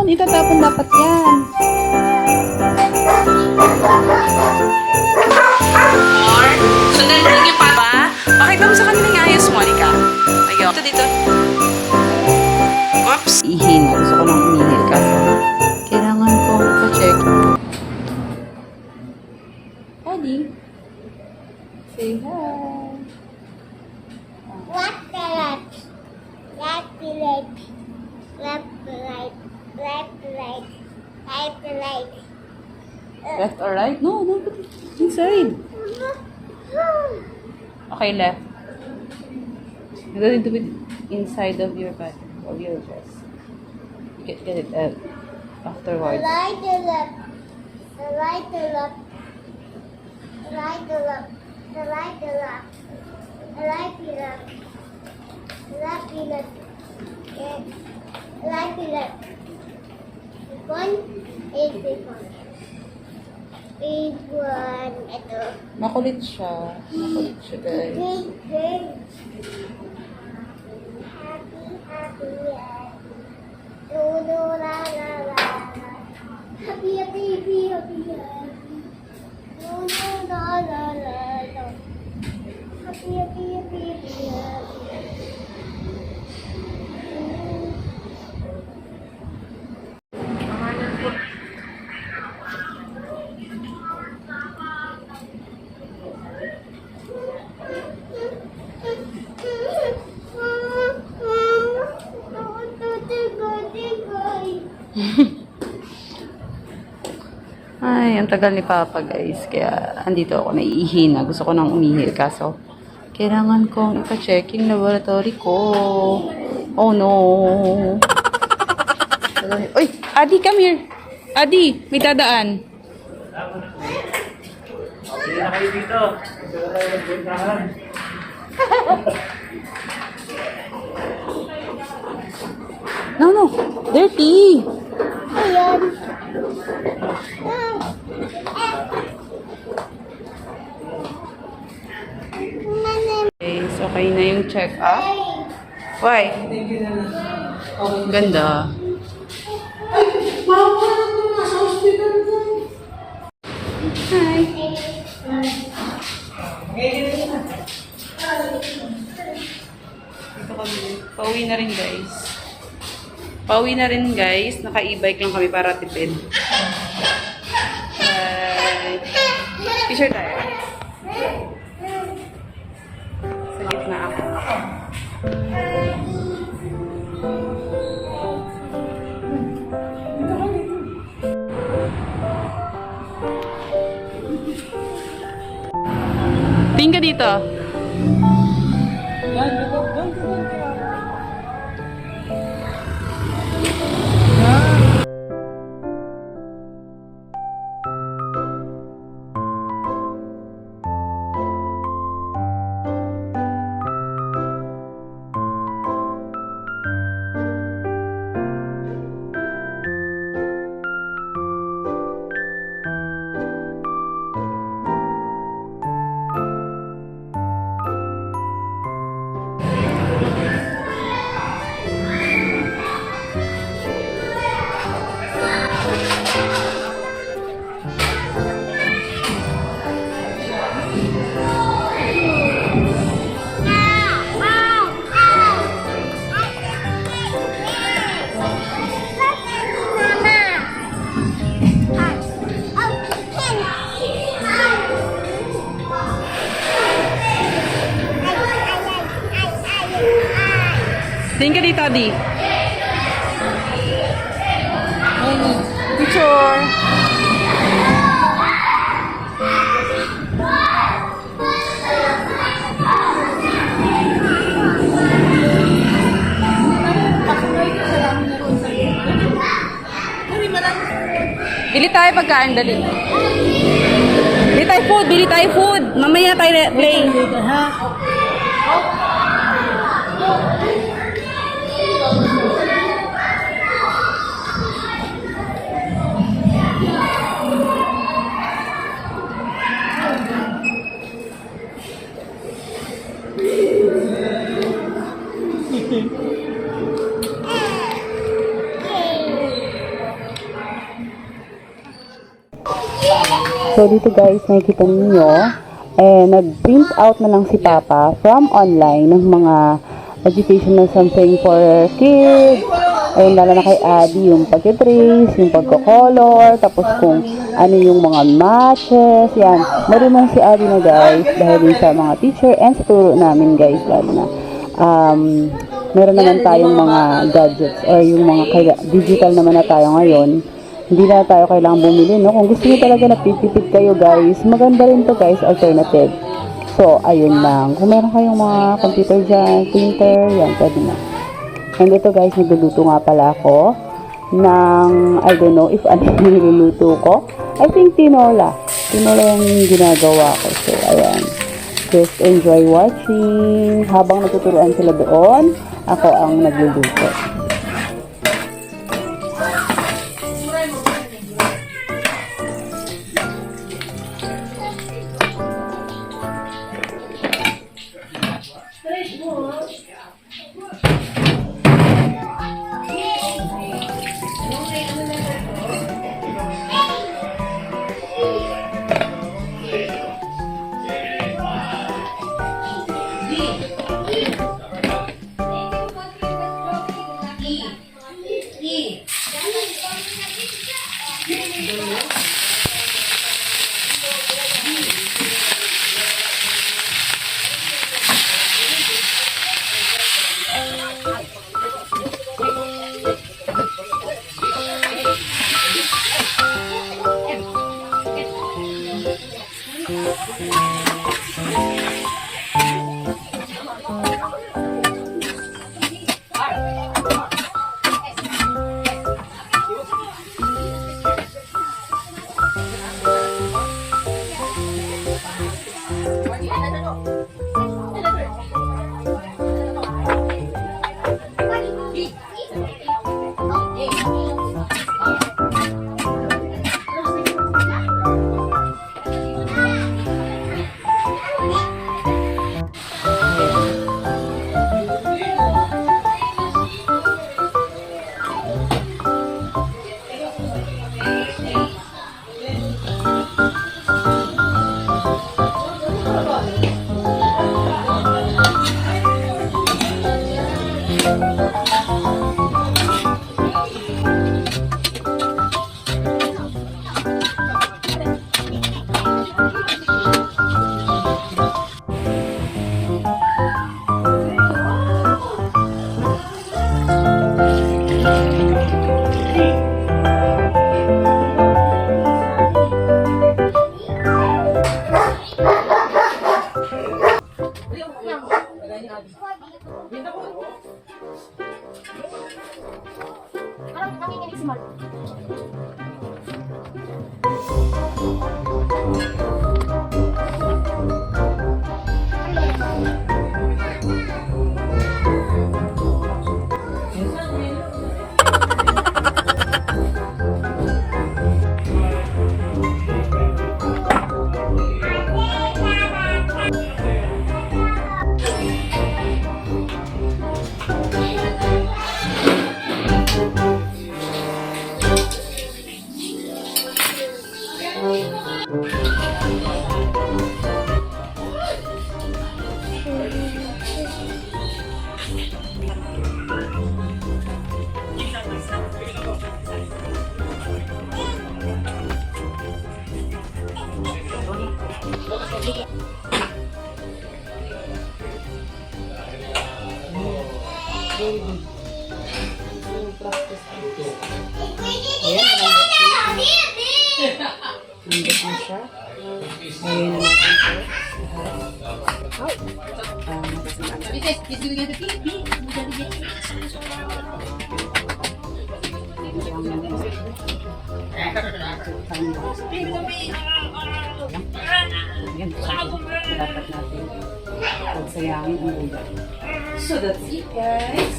Doon, itatapon dapat yan. More. Sundan mo yung papa. Pakita mo sa kanila yung ayos, Monica. Ayaw. Ito dito. Oops. Ihina. Gusto ko nang umihil kaso kailangan ko pa-check. Daddy. Say hi. Left to right. Left to right. Left to right. Left to right. Right to right. Left or right? No, no. Inside. Okay, left. You're going to be inside of your body, of your chest. Get it out afterwards. Right to left. The right to left. The right to left. The right to left. The right to left. The left to left. The right to left. This one is this one. This one. Ito. Makulit siya. Makulit siya, guys. Green, green. Happy, happy, do do la la la la. Happy, happy, happy, happy, happy. Do do la la la la. Happy, happy, happy, happy, happy. Ay, ang tagal ni Papa, guys. Kaya, andito ako, naiihina. Gusto ko nang umihil. Kaso, kailangan kong ipa-check yung laboratory ko. Oh, no. Uy, Adi, come here. Adi, may dadaan. Hindi na kayo dito. Ito na tayo magpuntahan. No, no. Dirty. Ayan. Guys, okay na yung check-up. Why? Ganda. Hi. Ito kami. Pauwi na rin, guys. Pauwi na rin, guys. Naka-e-bike lang kami para tipid. Bye. T-shirt tayo. Sa gitna ako. Tingin ka dito. Tingin ka dito, Adi. Picture. Bili tayo pagkain, dali. Bili tayo food, bili tayo food. Mamaya tayo play. So, dito guys, nakikita ninyo, nag-print out na lang si Papa from online ng mga educational something for kids. Ayun, lalo na kay Abby, yung pag-trace, yung pagko-color, tapos kung ano yung mga matches, yan. Marunong si Abby na guys, dahil din sa mga teacher and sa turo namin guys, lalo na. Meron naman tayong mga gadgets or yung mga digital naman na tayo ngayon. Hindi na tayo kailangang bumili, no? Kung gusto niyo talaga na pipipid kayo guys, maganda rin to guys, alternative. So, ayun lang. Kung meron kayong mga computer dyan, printer, yan, pwede na. And ito guys, nagluluto nga pala ako ng, I don't know if ano yung niluluto ko. I think tinola. Tinola yung ginagawa ko. So, ayan. Just enjoy watching. Habang natuturuan sila doon, ako ang nagluluto. Parang nakikinig si Mark. Nandito na siya. Ngayon na natin yan, dapat natin pagsayangin ang ugat. So that's it guys.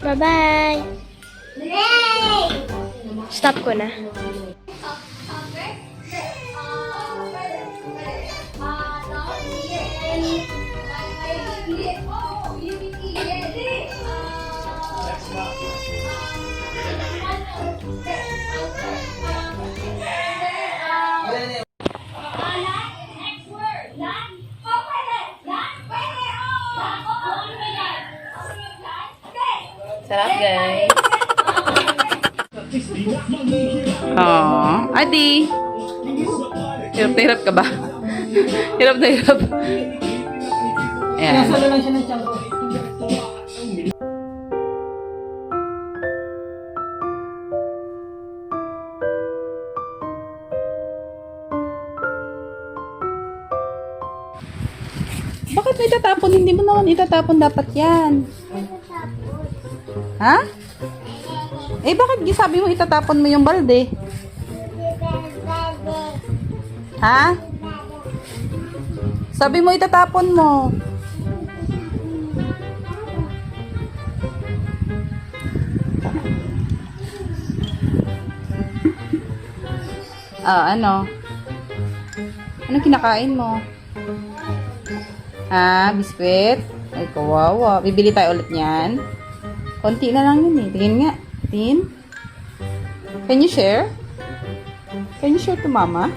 Bye-bye! Stop ko na. Hi. Oh, Adi. Hirap na hirap ka ba? Hirap na hirap. Ayan. Nasalo lang siya ng tiyan ko. Bakit may itatapon? Hindi mo naman itatapon dapat yan. Ha? Eh, bakit sabi mo itatapon mo yung balde? Ha? Sabi mo itatapon mo. Ah, ano? Anong kinakain mo? Ah, biskwit? Ay, kawawa. Bibili tayo ulit niyan. Konti na lang yun eh. Tingin nga. Tingin. Can you share? Can you share to mama?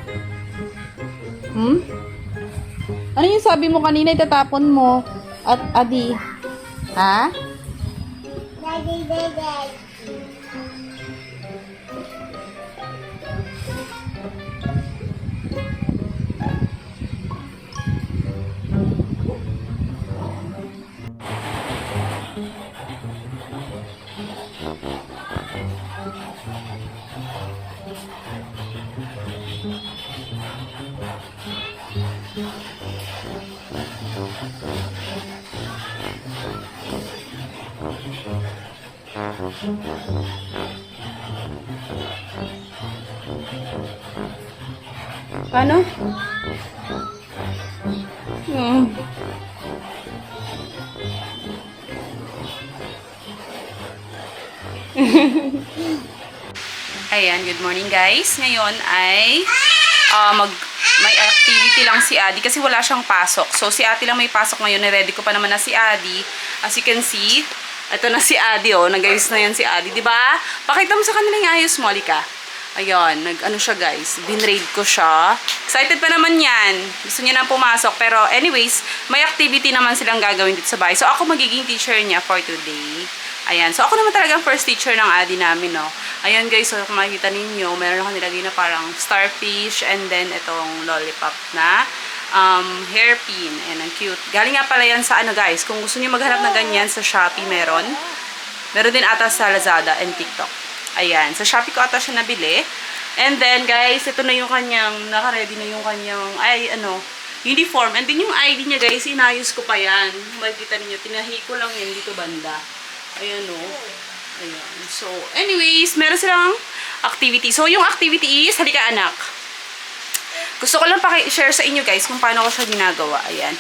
Hmm? Ano yung sabi mo kanina itatapon mo? At Adi? Ha? Daddy, daddy. Paano? Hmm. Ayan, good morning guys. Ngayon ay may activity lang si Adi kasi wala siyang pasok. So si Ate lang may pasok ngayon. Ready ko pa naman na si Adi. As you can see, ito na si Adi oh. Nag-ayos na yan si Adi, di ba? Pakita mo sa kanila yung ayos mo, Alika. Ayun, nag-ano siya guys. Binraid ko siya. Excited pa naman yan. Gusto niya na pumasok. Pero anyways, may activity naman silang gagawin dito sa bahay. So ako magiging teacher niya for today. Ayan. So ako naman talagang first teacher ng Adi namin, no. Ayan guys, so kung makikita ninyo, meron ako nilagay na parang starfish and then itong lollipop na hairpin. Ayan, ang cute. Galing nga pala yan sa ano guys, kung gusto niyo maghanap ng ganyan sa Shopee, meron. Meron din ata sa Lazada and TikTok. Ayan, sa Shopee ko ata siya nabili. And then guys, ito na yung kanyang, naka-ready na yung kanyang, uniform. And then yung ID niya guys, inayos ko pa yan. Makikita niyo, tinahi ko lang yan dito banda. Ayan o. Ayan. So, anyways, meron silang activity. So, yung activity is, halika anak. Gusto ko lang paki-share sa inyo guys kung paano ko siya ginagawa. Ayan.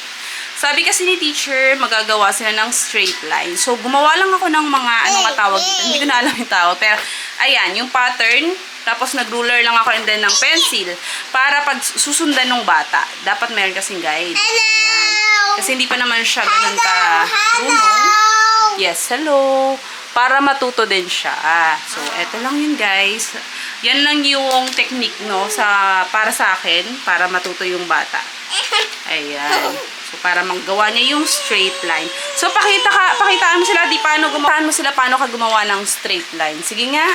Sabi kasi ni teacher, magagawa sila ng straight line. So, gumawa lang ako ng mga, ano nga tawag dito. Hindi ko na alam yung tawag. Pero, ayan, yung pattern. Tapos, nag-ruler lang ako and then ng pencil. Para pag susundan ng bata. Dapat meron kasing guide. Ayan. Kasi hindi pa naman siya ganun ka-runong. Yes, hello. Para matuto din siya. So, eto lang yun guys. Yan lang yung technique, no, para sa akin, para matuto yung bata. Ayan. So, para magawa niya yung straight line. So, pakitaan mo sila, paano ka gumawa ng straight line. Sige nga.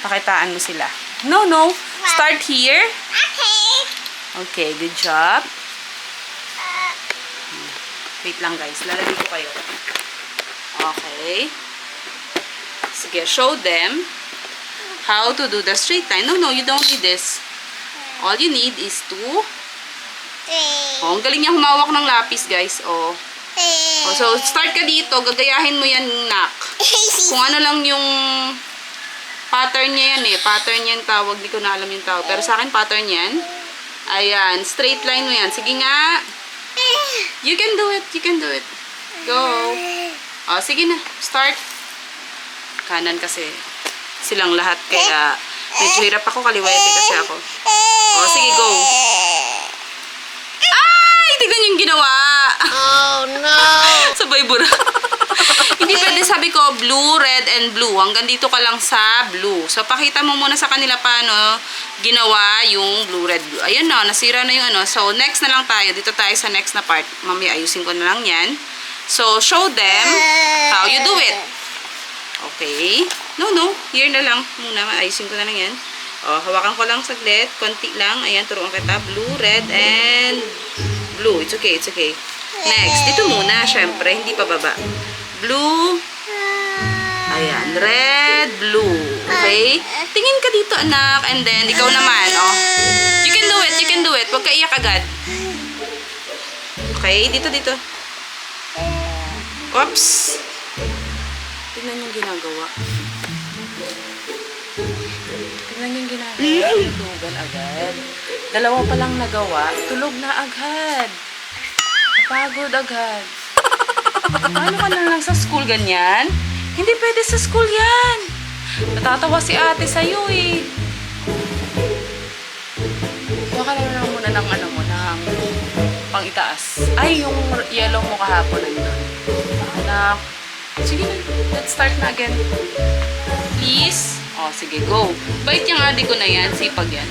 Pakitaan mo sila. No. Start here. Okay, good job. Wait lang guys, lalagay ko kayo. Okay. Sige, show them how to do the straight line. No, you don't need this. All you need is to... Oh, ang galing niya humawak ng lapis, guys. Oh. So, start ka dito. Gagayahin mo yan, nak. Kung ano lang yung pattern niya yan eh. Pattern yan tawag. Di ko na alam yung tawag. Pero sa akin, pattern yan. Ayan. Straight line mo yan. Sige nga. You can do it. You can do it. Go. Oh, sige na. Start. Kanan kasi silang lahat. Kaya medyo hirap ako. Kaliwete kasi ako. Oh, sige, go. Ay! Tignan yung ginawa. Oh no! Sabay bura. Hindi pwede, sabi ko, blue, red, and blue. Hanggang dito ka lang sa blue. So, pakita mo muna sa kanila paano ginawa yung blue, red, blue. Ayun na, nasira na yung ano. So, next na lang tayo. Dito tayo sa next na part. Mamaya, ayusin ko na lang yan. So, show them how you do it. Okay. No. Here na lang muna. Ayusin ko na lang yan. Hawakan ko lang saglit. Konti lang. Ayan, turuan kita. Blue, red, and blue. It's okay. Next. Dito muna, syempre. Hindi pa baba. Blue. Ayan. Red, blue. Okay? Tingin ka dito, anak. And then, ikaw naman. You can do it. Huwag ka iyak agad. Okay? Dito. Oops. Tingnan yung ginagawa. Tulugan agad. Dalawa pa lang nagawa, tulog na agad. Napagod agad. Ano ka na lang sa school ganyan? Hindi pwede sa school yan. Natatawa si ate sa'yo eh. Baka na lang muna ng ng pang-itaas. Ay, yung yellow mo kahapon nandun. Anak. Sige na, let's start na again. Please. Sige, go. Bait yung ate ko na yan. Sipag yan.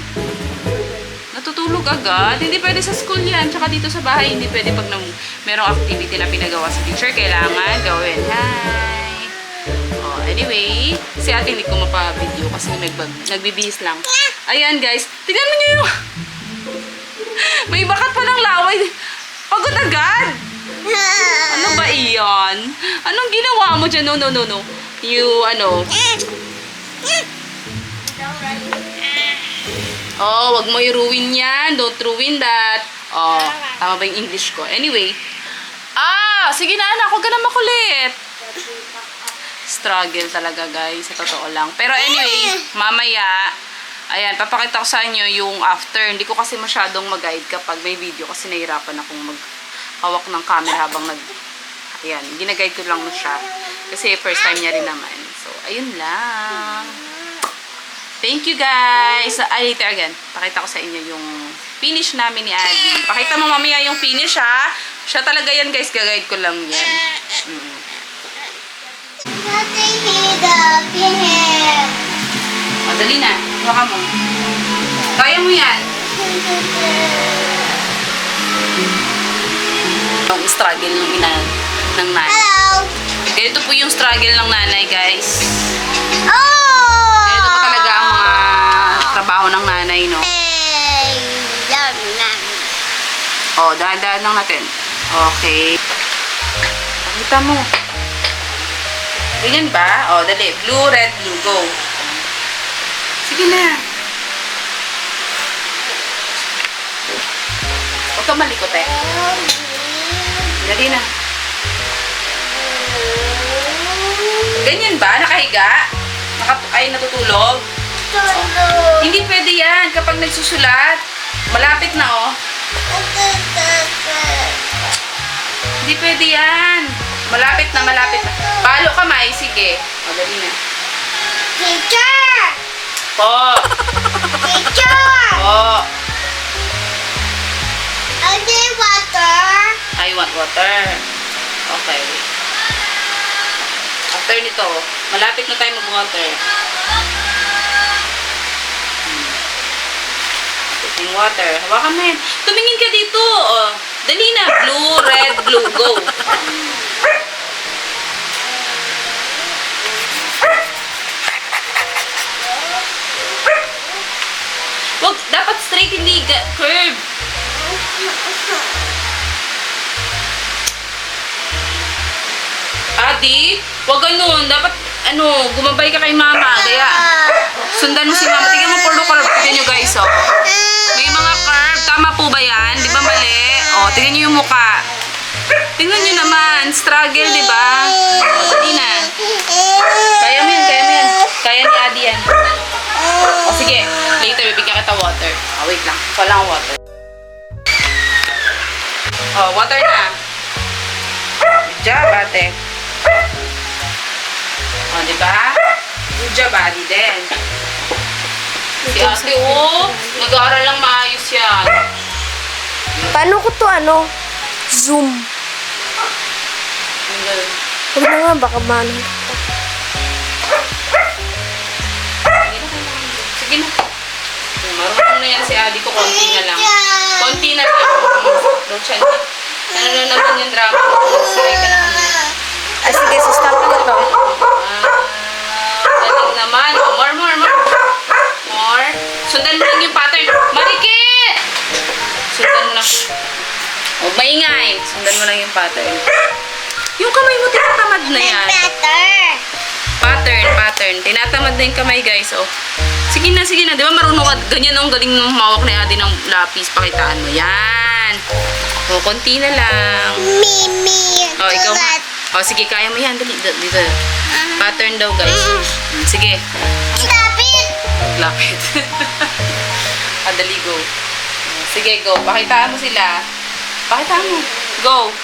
Natutulog agad. Hindi pwede sa school yan. Tsaka dito sa bahay, hindi pwede pag merong activity na pinagawa sa teacher. Kailangan gawin. Hi! Anyway, si ate hindi ko mapa-video kasi nagbibihis lang. Ayan, guys. Tignan mo nyo yung... May bakat pa ng laway. Pagod agad. Ano ba iyon? Anong ginawa mo dyan? No. Wag mo i-ruin yan. Don't ruin that. Tama ba yung English ko? Anyway. Sige na anak. Huwag ka na makulit. Struggle talaga guys. Sa totoo lang. Pero anyway, mamaya, ayan, papakita ko sa inyo yung after. Hindi ko kasi masyadong mag-guide kapag may video kasi nahirapan akong maghawak ng camera habang ayan, gina-guide ko lang siya. Kasi first time niya rin naman. So, ayun lang. Thank you guys. Later again, pakita ko sa inyo yung finish namin ni Adi. Pakita mo mamaya yung finish ha. Siya talaga yan guys, gagayad ko lang yan. Dali na, huwag mo. Kaya mo yan. Yung struggle ng nanay. Hello. Ganito po yung struggle ng nanay guys. Oh! Ganito po talaga ang mga trabaho ng nanay, no? Dahan-dahan lang natin. Okay. Pakita mo. Ganyan ba? Dali. Blue, red, blue. Go. Sige na. Huwag ka malikot eh. Dali na. Ganyan ba? Nakahiga? Natutulog? Hindi pwede yan. Kapag nagsusulat, malapit na Hindi pwede yan. Malapit na. Palo kamay. Sige. Dali na. Teacher! Po. Teacher! Po. I need water. I want water. Okay. After nito, malapit na tayo mag-water. Yung water. Hawakan mo yan. Tumingin ka dito. Dali na. Blue, red, blue. Go. Wag, dapat straight, hindi curve. Adi, wag ganun. Dapat, gumabay ka kay mama. Kaya, sundan mo si mama. Tingnan mo puro curve. Tingnan nyo guys, May mga curve. Tama po ba yan? Di ba mali? Tingnan nyo yung mukha. Tingnan nyo naman. Struggle, di ba? Dali na. Kaya mo yan. Kaya ni Adi yan. Sige. Later, bibigyan kita water. Wait lang. Wala ang water. Water na. Good job, ate. Di ba? Good job, Adi din. Si ate, nag-aaral lang maayos yan. Paano ko to Zoom. Huwag na nga, baka mano. Sige na. Marunong na yan si Adi ko. Konti na lang. Konti na lang. Rochan. Ano na naman yung drama? Sige ka na kami. Sige, stop na to. pattern? Yung kamay mo, tinatamad na yan. Pattern. Tinatamad na yung kamay, guys. Oh. Sige na. Di ba marunong ka? Ganyan ang galing ng mawak ni Ate ng lapis. Pakitaan mo. Yan. O, konti na lang. O, ikaw nga. O, sige, kaya mo yan. Dali, dito. Pattern daw, guys. Sige. Stop it! Lapit. Dali, go. Sige, go. Pakitaan mo sila. Pakitaan mo. Go.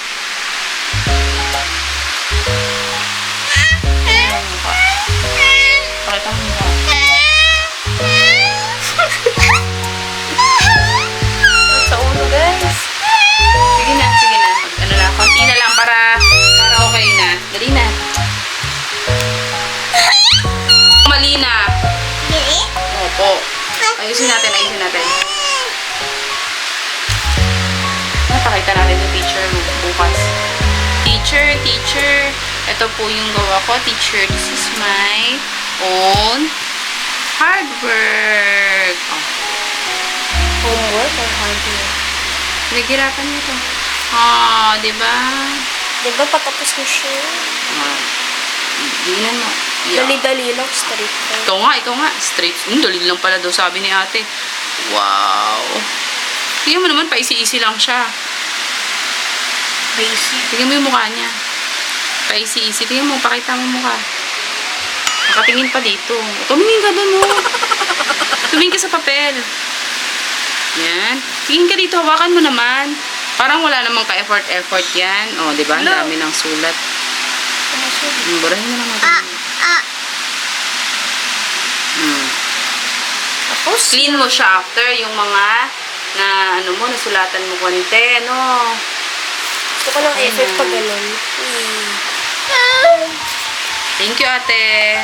Pakita mo mukha. Sa ulo, guys. Sige na. Ano lang, konti na lang para okay na. Dali na. Mali na. Opo. Ayusin natin. Napakita natin yung teacher mo bukas. Teacher. Ito po yung gawa ko. Teacher, this is my own hard work. Oh. Homework or hard work? Naghirapan niyo to. Diba? Diba patapos na siya? Tingnan mo. Yeah. Dali-dali lang, straight lang. Ikaw nga. Straight. Dali lang pala daw sabi ni ate. Wow. Tingnan mo naman, paisi-isi lang siya. Basic. Tingnan mo yung mukha niya. Paisi-isi. Tingnan mo, pakita mo mukha. Nakatingin pa dito. Tumingin ka doon, oh. Tumingin ka sa papel. Yan. Tingin ka dito, hawakan mo naman. Parang wala namang ka-effort yan. O, di ba? Ang dami ng sulat. Burahin mo naman. Tapos? Clean mo siya after yung mga nasulatan mo konti, no? Gusto ko ng effort pag ganun. Thank you, ate.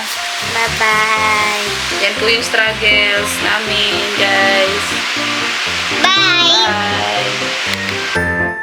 Bye-bye. Yan po yung struggles namin, guys. Bye! Bye!